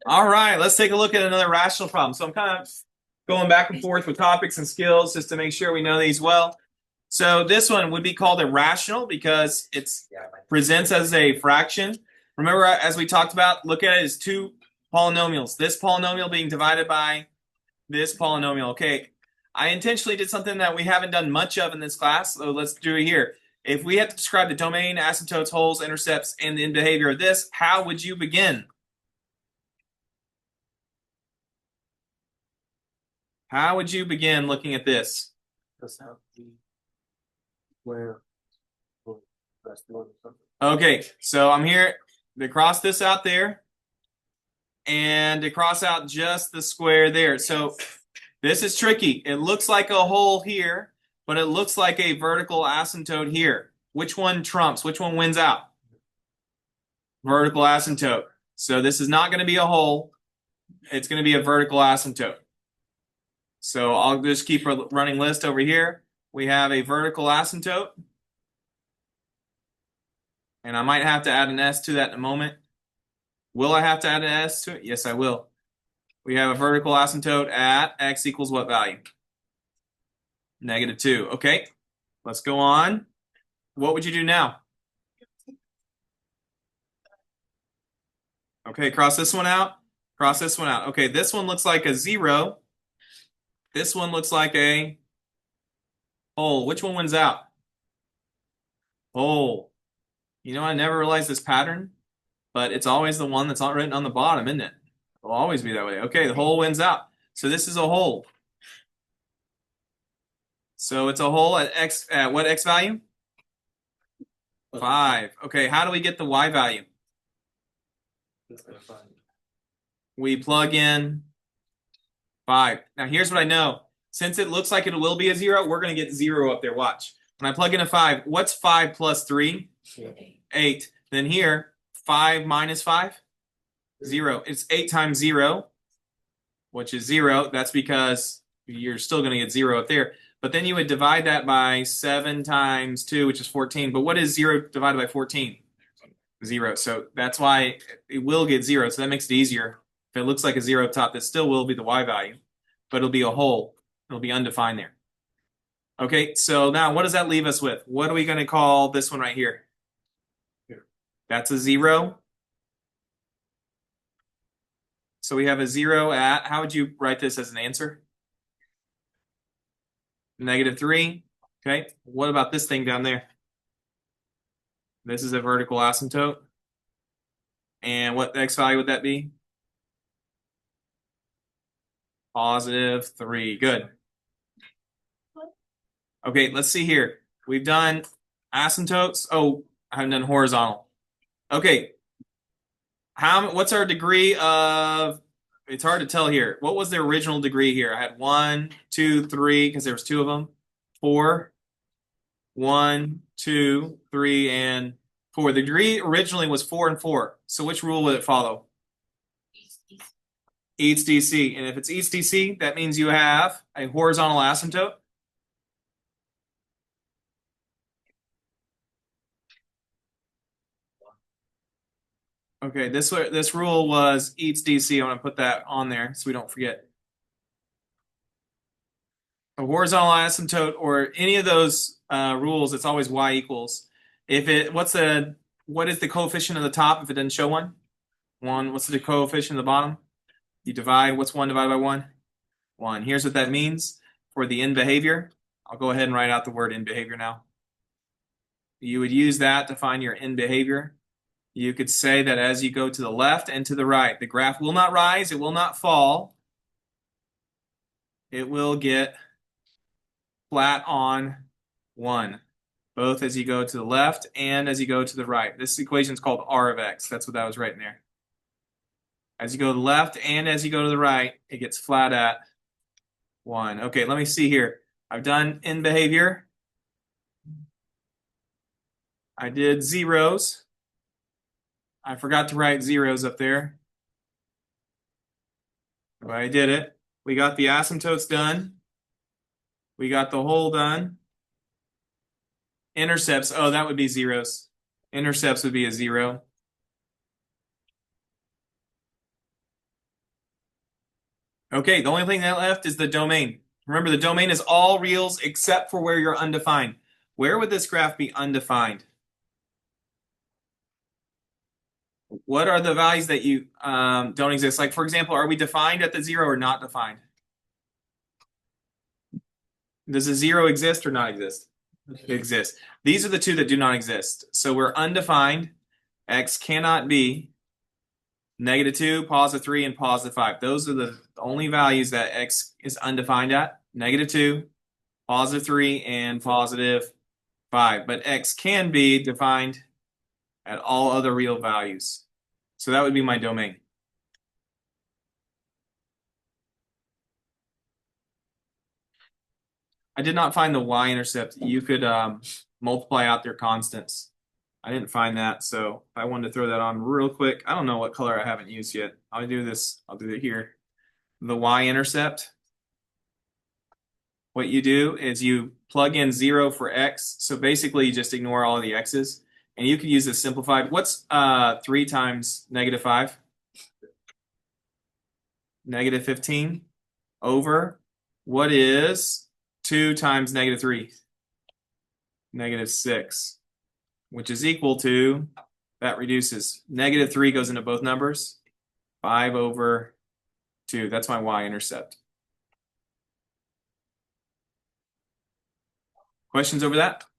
All right, let's take a look at another rational problem. So I'm kind of going back and forth with topics and skills just to make sure we know these well. So this one would be called a rational because it presents as a fraction. Remember, as we talked about, look at it as two polynomials. This polynomial being divided by this polynomial. Okay, I intentionally did something that we haven't done much of in this class, so let's do it here. If we had to describe the domain, asymptotes, holes, intercepts, and the end behavior of this, how would you begin? How would you begin looking at this? Okay, so I'm here to cross this out there and to cross out just the square there. So this is tricky. It looks like a hole here, but it looks like a vertical asymptote here. Which one trumps? Which one wins out? Vertical asymptote. So this is not going to be a hole. It's going to be a vertical asymptote. So I'll just keep a running list over here. We have a vertical asymptote. And I might have to add an S to that in a moment. Will I have to add an S to it? Yes, I will. We have a vertical asymptote at x equals what value? -2. Okay, let's go on. What would you do now? Okay, cross this one out. Cross this one out. Okay, this one looks like a 0. This one looks like a hole. Which one wins out? Hole. You know, I never realized this pattern, but it's always the one that's not written on the bottom, isn't it? It'll always be that way. Okay, the hole wins out. So this is a hole. So it's a hole at x at what x value? 5. Okay, how do we get the y value? We plug in 5. Now here's what I know. Since it looks like it will be a 0, we're going to get 0 up there. Watch. When I plug in a 5, what's 5 plus 3? 8. Then here, 5 minus 5? 0. It's 8 times 0, which is 0. That's because you're still going to get 0 up there. But then you would divide that by 7 times 2, which is 14. But what is 0 divided by 14? 0. So that's why it will get 0. So that makes it easier. If it looks like a 0 up top, that still will be the y value, but it'll be a hole. It'll be undefined there. Okay, so now what does that leave us with? What are we going to call this one right here? That's a 0. So we have a 0 at, how would you write this as an answer? -3. Okay, what about this thing down there? This is a vertical asymptote. And what x value would that be? +3. Good. Okay, let's see here. We've done asymptotes. Oh, I haven't done horizontal. Okay. What's our degree of, it's hard to tell here. What was the original degree here? I had 1, 2, 3, because there was 2 of them. 4. 1, 2, 3, and 4. The degree originally was 4 and 4. So which rule would it follow? Eats DC. And if it's eats DC, that means you have a horizontal asymptote. Okay, this rule was eats DC. I'm going to put that on there so we don't forget. A horizontal asymptote or any of those rules, it's always y equals. If it, what is the coefficient of the top if it doesn't show one? 1. What's the coefficient of the bottom? You divide, what's 1 divided by 1? 1. Here's what that means for the end behavior. I'll go ahead and write out the word end behavior now. You would use that to find your end behavior. You could say that as you go to the left and to the right, the graph will not rise, it will not fall. It will get flat on 1, both as you go to the left and as you go to the right. This equation is called R of x. That's what that was writing there. As you go to the left and as you go to the right, it gets flat at 1. Okay, let me see here. I've done end behavior. I did zeros. I forgot to write zeros up there. But I did it. We got the asymptotes done. We got the hole done. Intercepts, oh, that would be zeros. Intercepts would be a 0. Okay, the only thing that left is the domain. Remember, the domain is all reals except for where you're undefined. Where would this graph be undefined? What are the values that you don't exist? Like, for example, are we defined at the 0 or not defined? Does a 0 exist or not exist? It exists. These are the two that do not exist. So we're undefined. X cannot be -2, +3, and +5. Those are the only values that X is undefined at. -2, +3, and +5. But X can be defined at all other real values. So that would be my domain. I did not find the y-intercept. You could multiply out their constants. I didn't find that, so I wanted to throw that on real quick. I don't know what color I haven't used yet. I'll do this. I'll do it here. The y-intercept. What you do is you plug in 0 for x. So basically, you just ignore all of the x's, and you can use this simplified. What's 3 times -5? -15 over what is 2 times -3? -6, which is equal to, that reduces. -3 goes into both numbers. 5 over 2. That's my y-intercept. Questions over that?